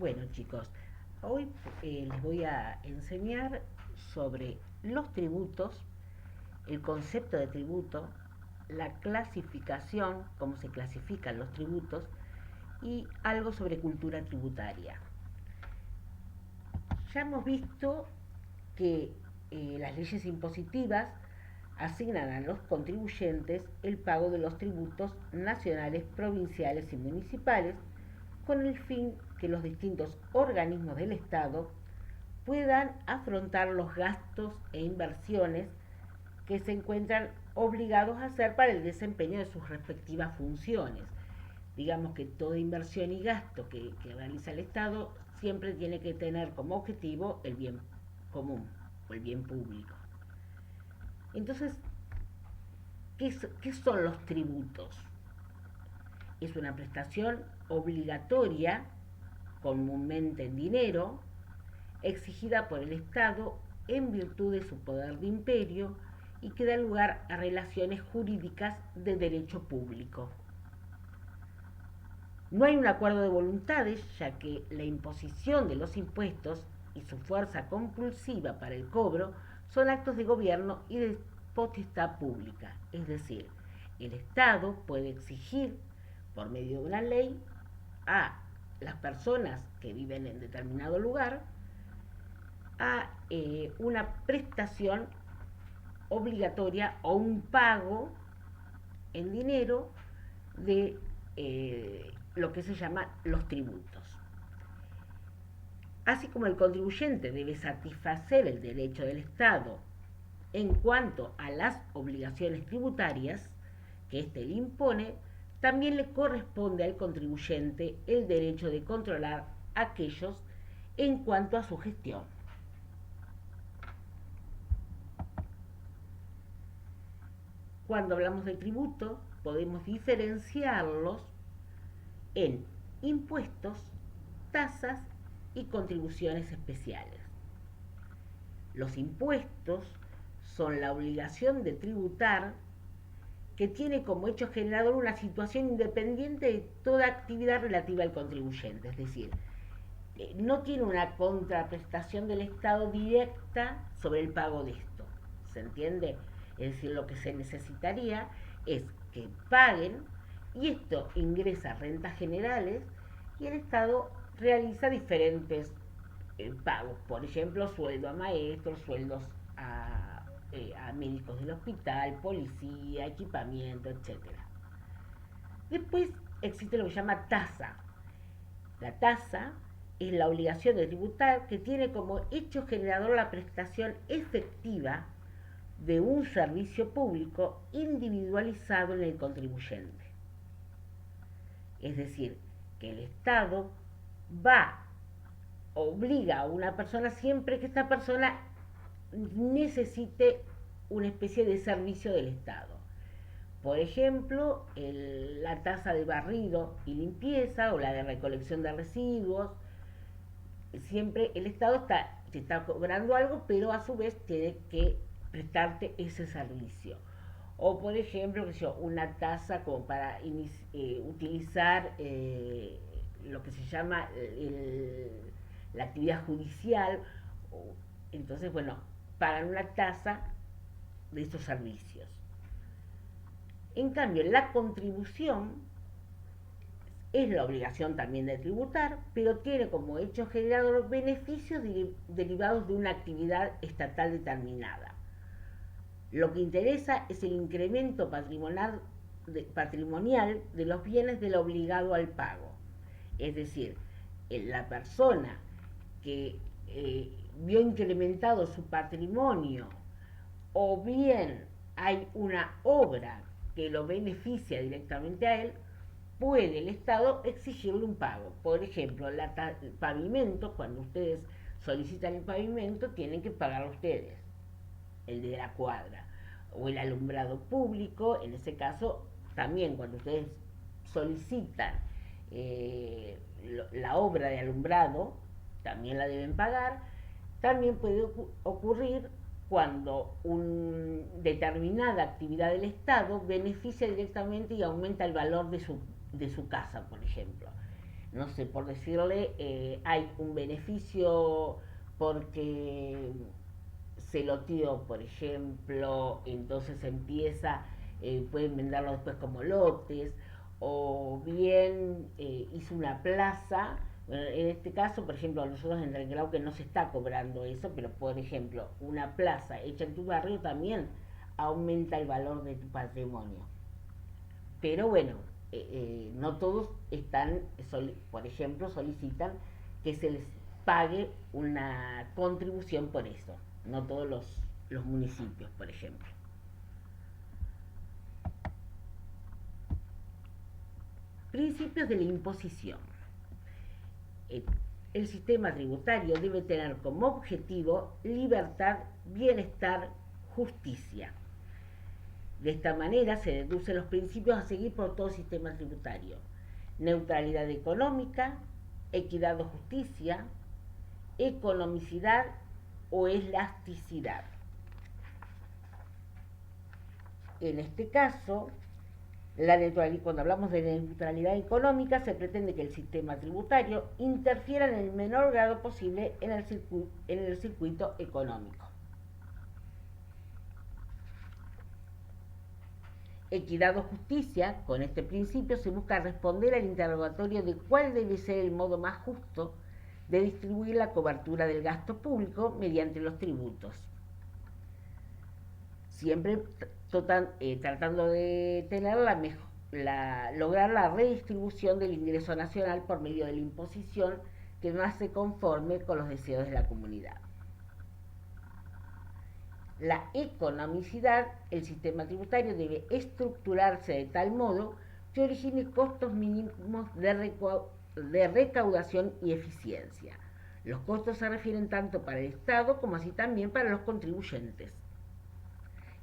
Bueno chicos, hoy les voy a enseñar sobre los tributos, el concepto de tributo, la clasificación, cómo se clasifican los tributos y algo sobre cultura tributaria. Ya hemos visto que las leyes impositivas asignan a los contribuyentes el pago de los tributos nacionales, provinciales y municipales con el fin que los distintos organismos del Estado puedan afrontar los gastos e inversiones que se encuentran obligados a hacer para el desempeño de sus respectivas funciones. Digamos que toda inversión y gasto que realiza el Estado siempre tiene que tener como objetivo el bien común o el bien público. Entonces, ¿qué son los tributos? Es una prestación obligatoria, comúnmente en dinero, exigida por el Estado en virtud de su poder de imperio y que da lugar a relaciones jurídicas de derecho público. No hay un acuerdo de voluntades, ya que la imposición de los impuestos y su fuerza compulsiva para el cobro son actos de gobierno y de potestad pública. Es decir, el Estado puede exigir, por medio de una ley, a las personas que viven en determinado lugar a una prestación obligatoria o un pago en dinero de lo que se llama los tributos. Así como el contribuyente debe satisfacer el derecho del Estado en cuanto a las obligaciones tributarias que éste le impone, también le corresponde al contribuyente el derecho de controlar aquellos en cuanto a su gestión. Cuando hablamos de tributo, podemos diferenciarlos en impuestos, tasas y contribuciones especiales. Los impuestos son la obligación de tributar que tiene como hecho generador una situación independiente de toda actividad relativa al contribuyente, es decir, no tiene una contraprestación del Estado directa sobre el pago de esto. ¿Se entiende? Es decir, lo que se necesitaría es que paguen y esto ingresa a rentas generales y el Estado realiza diferentes pagos, por ejemplo, sueldo a maestros, sueldos a médicos del hospital, policía, equipamiento, etcétera. Después existe lo que se llama tasa. La tasa es la obligación de tributar que tiene como hecho generador la prestación efectiva de un servicio público individualizado en el contribuyente. Es decir, que el Estado obliga a una persona siempre que esta persona necesite una especie de servicio del Estado. Por ejemplo, la tasa de barrido y limpieza o la de recolección de residuos. Siempre el Estado te está cobrando algo, pero a su vez tiene que prestarte ese servicio. O por ejemplo, una tasa como para utilizar lo que se llama la actividad judicial. Entonces, bueno, pagan una tasa de estos servicios. En cambio, la contribución es la obligación también de tributar, pero tiene como hecho generador beneficios derivados de una actividad estatal determinada. Lo que interesa es el incremento patrimonial de los bienes del obligado al pago. Es decir, la persona que vio incrementado su patrimonio o bien hay una obra que lo beneficia directamente a él, puede el Estado exigirle un pago. Por ejemplo, el pavimento, cuando ustedes solicitan el pavimento, tienen que pagar ustedes, el de la cuadra. O el alumbrado público, en ese caso, también cuando ustedes solicitan la obra de alumbrado, también la deben pagar. También puede ocurrir cuando una determinada actividad del Estado beneficia directamente y aumenta el valor de su casa, por ejemplo. no sé, por decirle, hay un beneficio porque se loteó, por ejemplo, entonces empieza, pueden venderlo después como lotes, o bien hizo una plaza. Bueno, en este caso, por ejemplo, nosotros en Trenquelau que no se está cobrando eso, pero por ejemplo, una plaza hecha en tu barrio también aumenta el valor de tu patrimonio. Pero bueno, no todos están, por ejemplo, solicitan que se les pague una contribución por eso. No todos los municipios, por ejemplo. Principios de la imposición. Eh, el sistema tributario debe tener como objetivo libertad, bienestar, justicia. De esta manera se deducen los principios a seguir por todo sistema tributario: neutralidad económica, equidad o justicia, economicidad o elasticidad. En este caso, cuando hablamos de neutralidad económica, se pretende que el sistema tributario interfiera en el menor grado posible en el circuito económico. Equidad o justicia: con este principio se busca responder al interrogatorio de cuál debe ser el modo más justo de distribuir la cobertura del gasto público mediante los tributos, siempre tratando de tener lograr la redistribución del ingreso nacional por medio de la imposición que más se conforme con los deseos de la comunidad. La economicidad: el sistema tributario debe estructurarse de tal modo que origine costos mínimos de recaudación y eficiencia. Los costos se refieren tanto para el Estado como así también para los contribuyentes.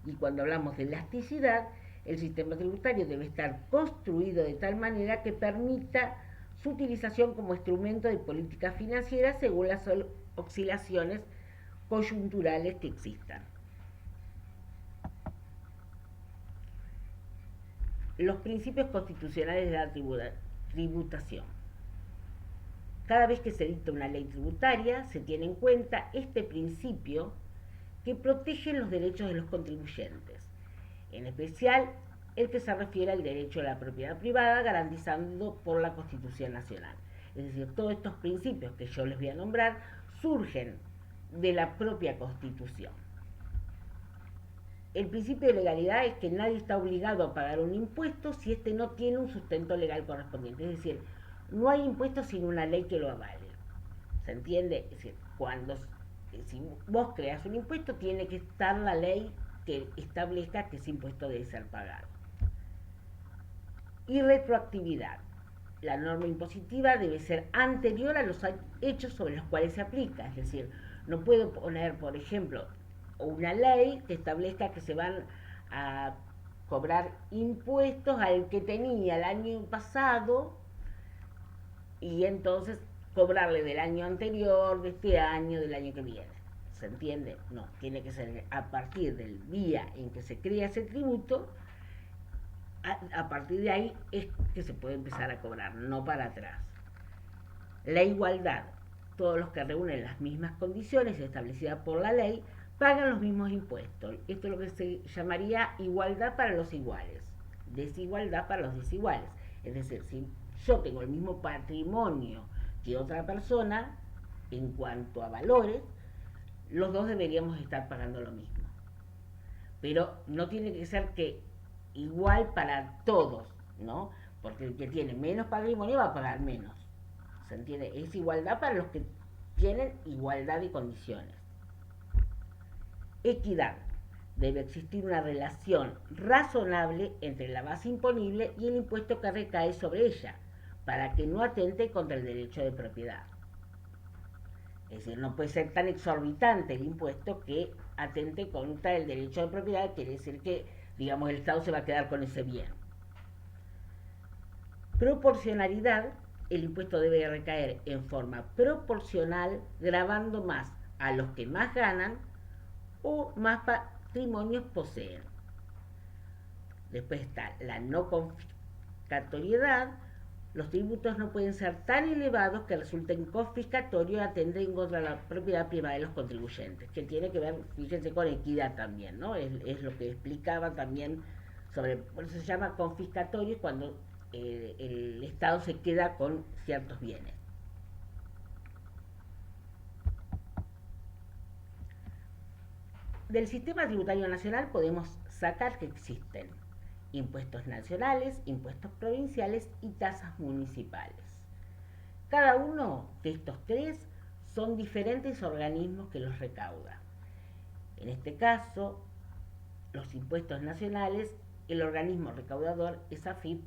Y cuando hablamos de elasticidad, el sistema tributario debe estar construido de tal manera que permita su utilización como instrumento de política financiera según las oscilaciones coyunturales que existan. Los principios constitucionales de la tributación. Cada vez que se dicta una ley tributaria, se tiene en cuenta este principio que protege los derechos de los contribuyentes, en especial el que se refiere al derecho a la propiedad privada garantizado por la Constitución Nacional. Es decir, todos estos principios que yo les voy a nombrar surgen de la propia Constitución. El principio de legalidad es que nadie está obligado a pagar un impuesto si éste no tiene un sustento legal correspondiente. Es decir, no hay impuesto sin una ley que lo avale. ¿Se entiende? Es decir, si vos creas un impuesto, tiene que estar la ley que establezca que ese impuesto debe ser pagado. Y retroactividad: la norma impositiva debe ser anterior a los hechos sobre los cuales se aplica. Es decir, no puedo poner, por ejemplo, una ley que establezca que se van a cobrar impuestos al que tenía el año pasado y entonces cobrarle del año anterior, de este año, del año que viene. ¿Se entiende? No, tiene que ser a partir del día en que se crea ese tributo, a partir de ahí es que se puede empezar a cobrar, no para atrás. La igualdad: todos los que reúnen las mismas condiciones establecidas por la ley pagan los mismos impuestos. Esto es lo que se llamaría igualdad para los iguales, desigualdad para los desiguales. Es decir, si yo tengo el mismo patrimonio que otra persona, en cuanto a valores, los dos deberíamos estar pagando lo mismo. Pero no tiene que ser que igual para todos, ¿no? Porque el que tiene menos patrimonio va a pagar menos. ¿Se entiende? Es igualdad para los que tienen igualdad de condiciones. Equidad: debe existir una relación razonable entre la base imponible y el impuesto que recae sobre ella, para que no atente contra el derecho de propiedad. Es decir, no puede ser tan exorbitante el impuesto que atente contra el derecho de propiedad, quiere decir que, digamos, el Estado se va a quedar con ese bien. Proporcionalidad: el impuesto debe recaer en forma proporcional, gravando más a los que más ganan o más patrimonios poseen. Después está la no confiscatoriedad: los tributos no pueden ser tan elevados que resulten confiscatorios y atenten en contra de la propiedad privada de los contribuyentes, que tiene que ver, fíjense, con equidad también, ¿no? Es lo que explicaba también sobre, por eso se llama confiscatorio cuando el Estado se queda con ciertos bienes. Del sistema tributario nacional podemos sacar que existen impuestos nacionales, impuestos provinciales y tasas municipales. Cada uno de estos tres son diferentes organismos que los recaudan. En este caso, los impuestos nacionales, el organismo recaudador es AFIP,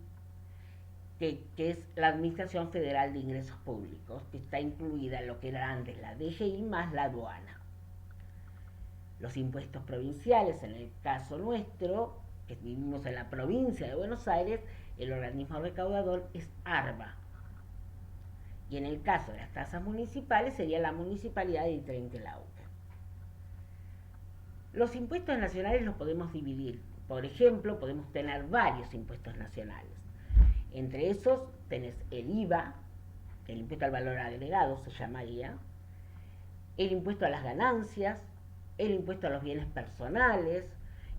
que es la Administración Federal de Ingresos Públicos, que está incluida en lo que era antes la DGI más la aduana. Los impuestos provinciales, en el caso nuestro, que vivimos en la provincia de Buenos Aires, el organismo recaudador es ARBA. Y en el caso de las tasas municipales sería la Municipalidad de Trenquelauquen. Los impuestos nacionales los podemos dividir. Por ejemplo, podemos tener varios impuestos nacionales. Entre esos tenés el IVA, el impuesto al valor agregado se llamaría, el impuesto a las ganancias, el impuesto a los bienes personales,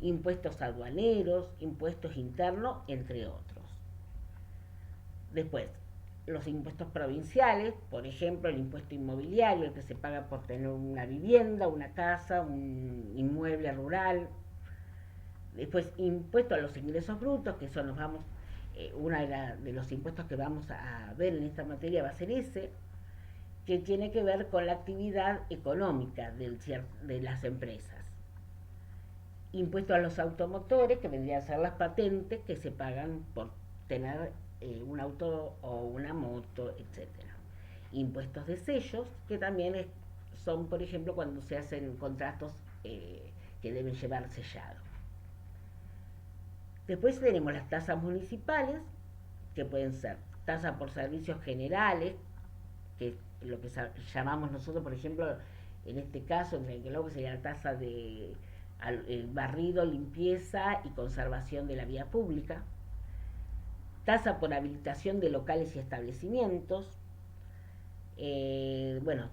impuestos aduaneros, impuestos internos, entre otros. Después, los impuestos provinciales, por ejemplo, el impuesto inmobiliario, el que se paga por tener una vivienda, una casa, un inmueble rural. Después, impuesto a los ingresos brutos, que eso nos vamos, uno de los impuestos que vamos a ver en esta materia va a ser ese, que tiene que ver con la actividad económica de las empresas. Impuesto a los automotores, que vendrían a ser las patentes que se pagan por tener un auto o una moto, etc. Impuestos de sellos, que también son, por ejemplo, cuando se hacen contratos que deben llevar sellado. Después tenemos las tasas municipales, que pueden ser tasa por servicios generales, que es lo que llamamos nosotros, por ejemplo, en este caso, en Trenquelauquen sería la tasa de barrido, limpieza y conservación de la vía pública, tasa por habilitación de locales y establecimientos,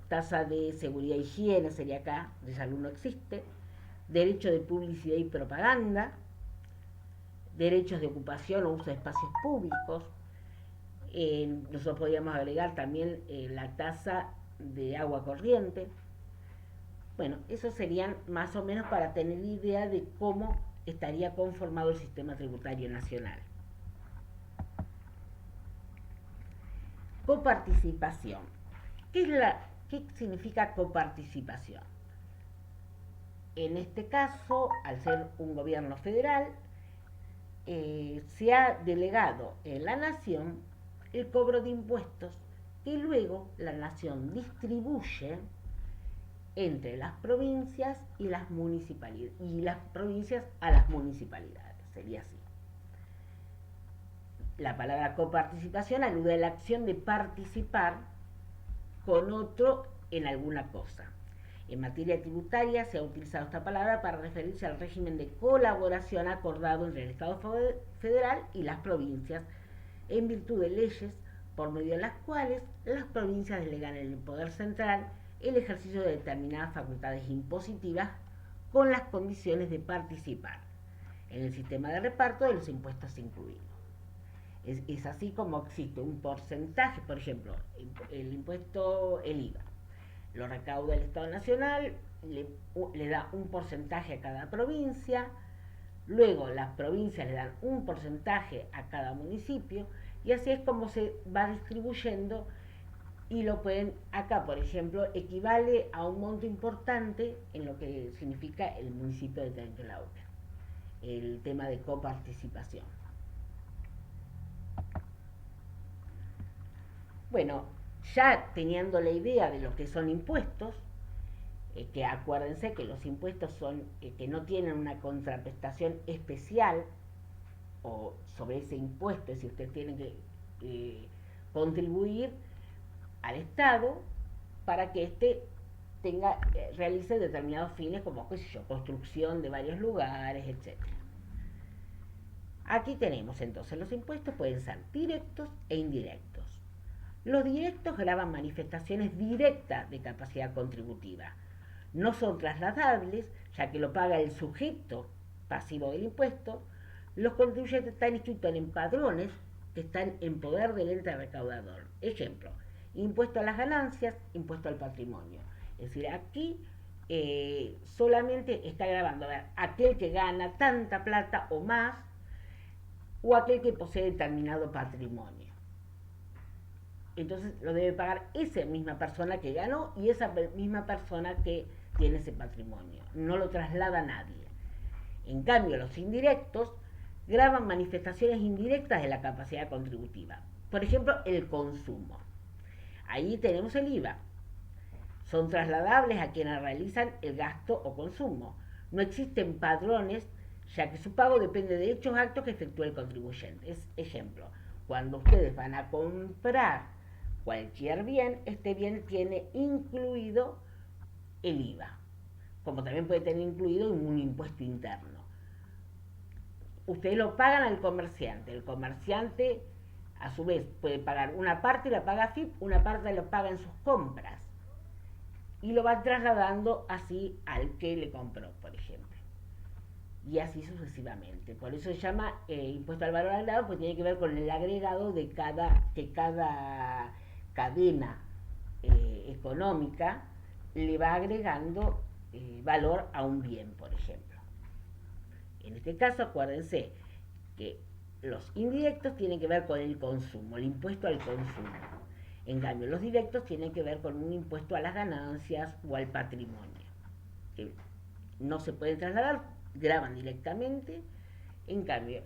tasa de seguridad e higiene sería acá, de salud no existe, derecho de publicidad y propaganda, derechos de ocupación o uso de espacios públicos. Nosotros podríamos agregar también la tasa de agua corriente. Bueno, eso serían más o menos para tener idea de cómo estaría conformado el sistema tributario nacional. Coparticipación. ¿Qué significa coparticipación? En este caso, al ser un gobierno federal, se ha delegado en la nación el cobro de impuestos que luego la nación distribuye entre las provincias y las municipalidades, y las provincias a las municipalidades, sería así. La palabra coparticipación alude a la acción de participar con otro en alguna cosa. En materia tributaria se ha utilizado esta palabra para referirse al régimen de colaboración acordado entre el Estado federal y las provincias en virtud de leyes por medio de las cuales las provincias delegan en el poder central el ejercicio de determinadas facultades impositivas con las condiciones de participar en el sistema de reparto de los impuestos incluidos. Es así como existe un porcentaje, por ejemplo, el impuesto, el IVA, lo recauda el Estado Nacional, le da un porcentaje a cada provincia, luego las provincias le dan un porcentaje a cada municipio, y así es como se va distribuyendo, y lo pueden, acá por ejemplo, equivale a un monto importante en lo que significa el municipio de Trenquelauquen, el tema de coparticipación. Bueno, ya teniendo la idea de lo que son impuestos, que acuérdense que los impuestos son que no tienen una contraprestación especial o sobre ese impuesto, si ustedes tienen que contribuir al Estado para que éste realice determinados fines como, qué sé yo, construcción de varios lugares, etc. Aquí tenemos entonces los impuestos pueden ser directos e indirectos. Los directos graban manifestaciones directas de capacidad contributiva. No son trasladables, ya que lo paga el sujeto pasivo del impuesto. Los contribuyentes están inscritos en padrones que están en poder del ente recaudador. Ejemplo, impuesto a las ganancias, impuesto al patrimonio. Es decir, aquí solamente está grabando aquel que gana tanta plata o más, o aquel que posee determinado patrimonio. Entonces lo debe pagar esa misma persona que ganó y esa misma persona que tiene ese patrimonio. No lo traslada nadie. En cambio, los indirectos graban manifestaciones indirectas de la capacidad contributiva. Por ejemplo, el consumo. Ahí tenemos el IVA. Son trasladables a quienes realizan el gasto o consumo. No existen padrones, ya que su pago depende de hechos actos que efectúa el contribuyente. Es ejemplo, cuando ustedes van a comprar cualquier bien, este bien tiene incluido el IVA, como también puede tener incluido un impuesto interno. Ustedes lo pagan al comerciante, el comerciante a su vez puede pagar una parte, la paga FIP, una parte la paga en sus compras y lo va trasladando así al que le compró, por ejemplo, y así sucesivamente. Por eso se llama impuesto al valor agregado, porque tiene que ver con el agregado de cada cadena económica le va agregando valor a un bien, por ejemplo. En este caso, acuérdense que los indirectos tienen que ver con el consumo, el impuesto al consumo. En cambio, los directos tienen que ver con un impuesto a las ganancias o al patrimonio, que no se pueden trasladar, graban directamente. En cambio,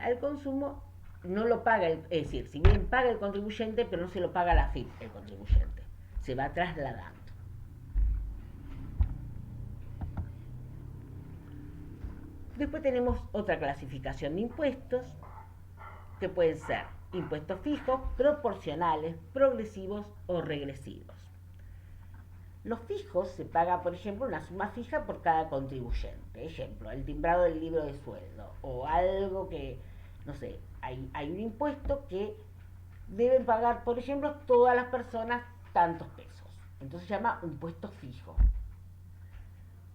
al consumo no lo paga, es decir, si bien paga el contribuyente, pero no se lo paga la FIP el contribuyente, se va trasladando. Después tenemos otra clasificación de impuestos, que pueden ser impuestos fijos, proporcionales, progresivos o regresivos. Los fijos se paga, por ejemplo, una suma fija por cada contribuyente. Ejemplo, el timbrado del libro de sueldo o algo que, no sé, hay un impuesto que deben pagar, por ejemplo, todas las personas tantos pesos. Entonces se llama impuesto fijo.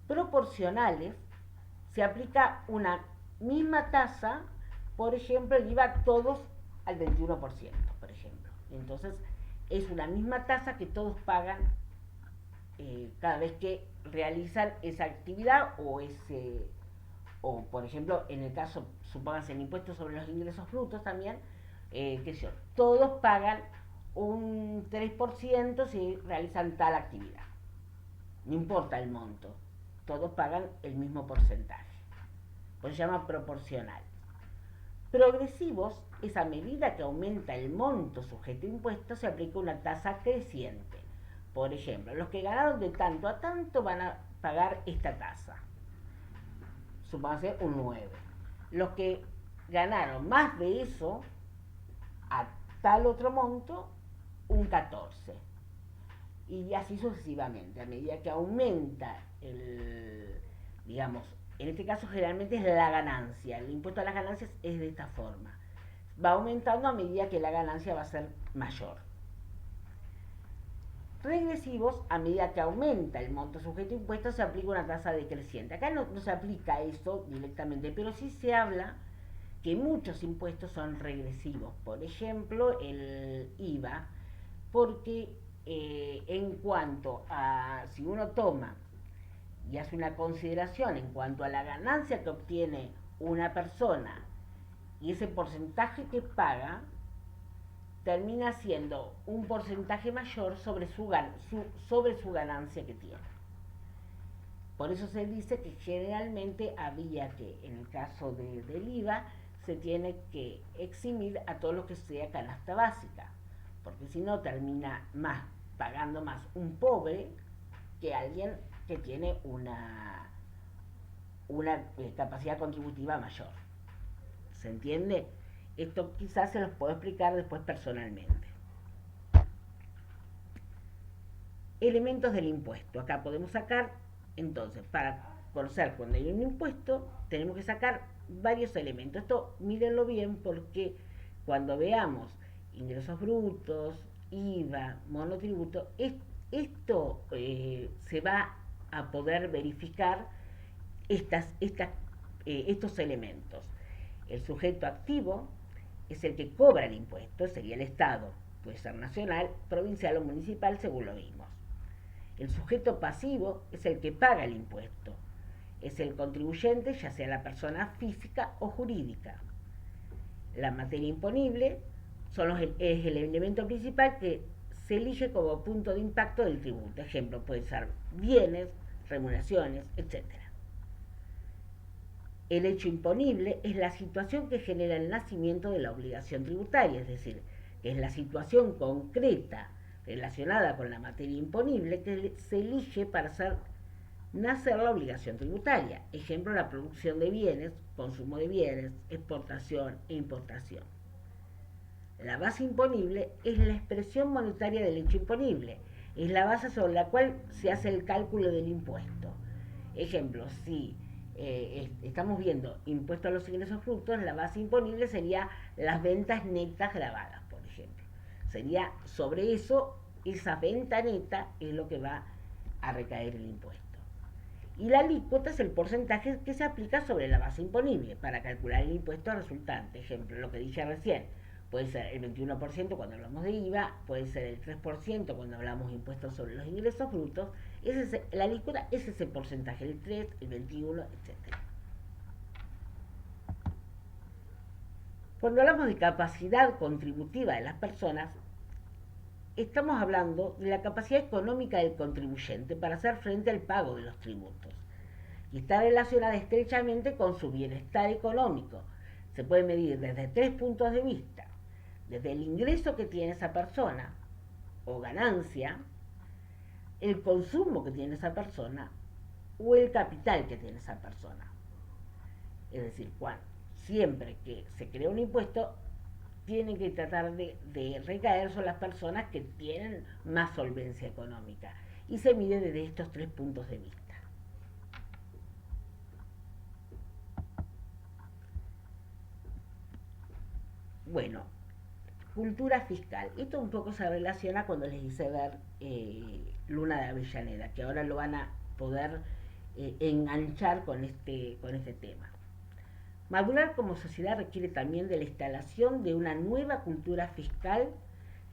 Proporcionales, se aplica una misma tasa, por ejemplo, el IVA todos al 21%, por ejemplo. Entonces, es una misma tasa que todos pagan cada vez que realizan esa actividad o por ejemplo, en el caso, supónganse el impuesto sobre los ingresos brutos también, qué sé yo, todos pagan un 3% si realizan tal actividad. No importa el monto, todos pagan el mismo porcentaje. Pues se llama proporcional. Progresivos es a medida que aumenta el monto sujeto a impuestos se aplica una tasa creciente. Por ejemplo, los que ganaron de tanto a tanto van a pagar esta tasa. Supóngase un 9. Los que ganaron más de eso a tal otro monto, un 14. Y así sucesivamente. A medida que aumenta digamos, en este caso generalmente es la ganancia. El impuesto a las ganancias es de esta forma. Va aumentando a medida que la ganancia va a ser mayor. Regresivos, a medida que aumenta el monto sujeto a impuestos, se aplica una tasa decreciente. Acá no se aplica esto directamente, pero sí se habla que muchos impuestos son regresivos. Por ejemplo, el IVA, porque en cuanto a, si uno toma y hace una consideración en cuanto a la ganancia que obtiene una persona y ese porcentaje que paga, termina siendo un porcentaje mayor sobre su ganancia que tiene. Por eso se dice que generalmente había que, en el caso del IVA, se tiene que eximir a todo lo que sea canasta básica, porque si no termina pagando más un pobre que alguien que tiene una capacidad contributiva mayor. ¿Se entiende? Esto quizás se los puedo explicar después personalmente. Elementos del impuesto. Acá podemos sacar, entonces, para conocer cuando hay un impuesto, tenemos que sacar varios elementos. Esto mírenlo bien porque cuando veamos ingresos brutos, IVA, monotributo, esto se va a poder verificar estos elementos. El sujeto activo es el que cobra el impuesto, sería el Estado, puede ser nacional, provincial o municipal, según lo vimos. El sujeto pasivo es el que paga el impuesto, es el contribuyente, ya sea la persona física o jurídica. La materia imponible es el elemento principal que se elige como punto de impacto del tributo. Ejemplo, pueden ser bienes, remuneraciones, etc. El hecho imponible es la situación que genera el nacimiento de la obligación tributaria, es decir, que es la situación concreta relacionada con la materia imponible que se elige para hacer nacer la obligación tributaria. Ejemplo, la producción de bienes, consumo de bienes, exportación e importación. La base imponible es la expresión monetaria del hecho imponible, es la base sobre la cual se hace el cálculo del impuesto. Ejemplo, si estamos viendo impuesto a los ingresos brutos, la base imponible sería las ventas netas grabadas, por ejemplo. Sería sobre eso, esa venta neta es lo que va a recaer el impuesto. Y la alícuota es el porcentaje que se aplica sobre la base imponible para calcular el impuesto resultante. Ejemplo, lo que dije recién, puede ser el 21% cuando hablamos de IVA, puede ser el 3% cuando hablamos de impuestos sobre los ingresos brutos. La alícuota es ese porcentaje, el 3, el 21, etc. Cuando hablamos de capacidad contributiva de las personas, estamos hablando de la capacidad económica del contribuyente para hacer frente al pago de los tributos. Y está relacionada estrechamente con su bienestar económico. Se puede medir desde 3 puntos de vista. Desde el ingreso que tiene esa persona, o ganancia, el consumo que tiene esa persona, o el capital que tiene esa persona. Es decir, siempre que se crea un impuesto, tienen que tratar de recaer sobre las personas que tienen más solvencia económica. Y se mide desde estos 3 puntos de vista. Bueno, cultura fiscal. Esto un poco se relaciona cuando les hice ver Luna de Avellaneda, que ahora lo van a poder enganchar con este tema. Madurar como sociedad requiere también de la instalación de una nueva cultura fiscal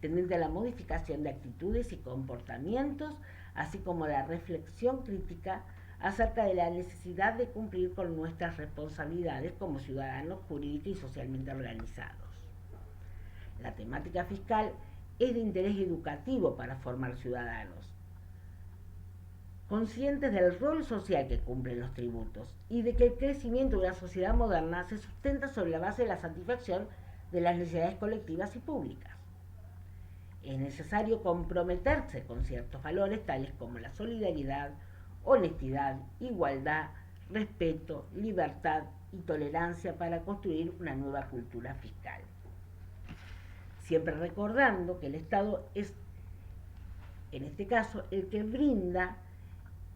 tendente a la modificación de actitudes y comportamientos, así como la reflexión crítica acerca de la necesidad de cumplir con nuestras responsabilidades como ciudadanos jurídicos y socialmente organizados. La temática fiscal es de interés educativo para formar ciudadanos, conscientes del rol social que cumplen los tributos y de que el crecimiento de una sociedad moderna se sustenta sobre la base de la satisfacción de las necesidades colectivas y públicas. Es necesario comprometerse con ciertos valores tales como la solidaridad, honestidad, igualdad, respeto, libertad y tolerancia para construir una nueva cultura fiscal. Siempre recordando que el Estado es, en este caso, el que brinda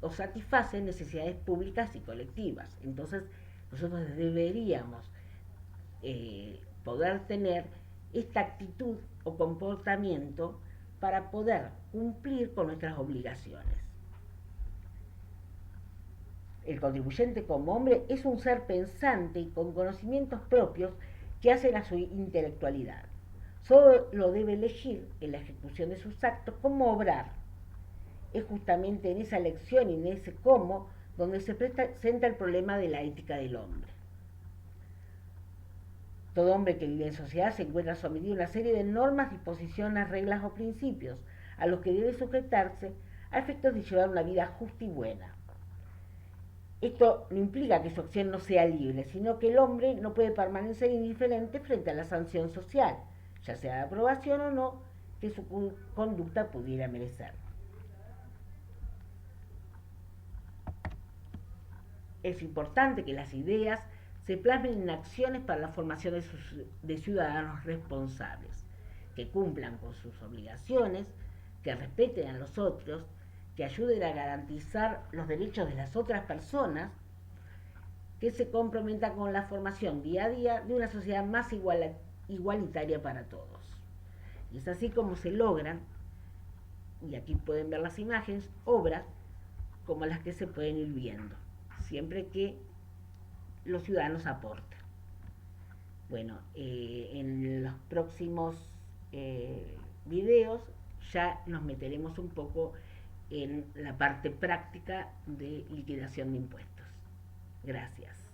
o satisface necesidades públicas y colectivas. Entonces, nosotros deberíamos poder tener esta actitud o comportamiento para poder cumplir con nuestras obligaciones. El contribuyente como hombre es un ser pensante y con conocimientos propios que hacen a su intelectualidad. Solo debe elegir en la ejecución de sus actos cómo obrar. Es justamente en esa elección y en ese cómo donde se presenta el problema de la ética del hombre. Todo hombre que vive en sociedad se encuentra sometido a una serie de normas, disposiciones, reglas o principios a los que debe sujetarse a efectos de llevar una vida justa y buena. Esto no implica que su acción no sea libre, sino que el hombre no puede permanecer indiferente frente a la sanción social, ya sea de aprobación o no, que su conducta pudiera merecer. Es importante que las ideas se plasmen en acciones para la formación de ciudadanos responsables, que cumplan con sus obligaciones, que respeten a los otros, que ayuden a garantizar los derechos de las otras personas, que se comprometan con la formación día a día de una sociedad más igualitaria para todos. Y es así como se logran, y aquí pueden ver las imágenes, obras como las que se pueden ir viendo, siempre que los ciudadanos aporten. Bueno, en los próximos videos ya nos meteremos un poco en la parte práctica de liquidación de impuestos. Gracias.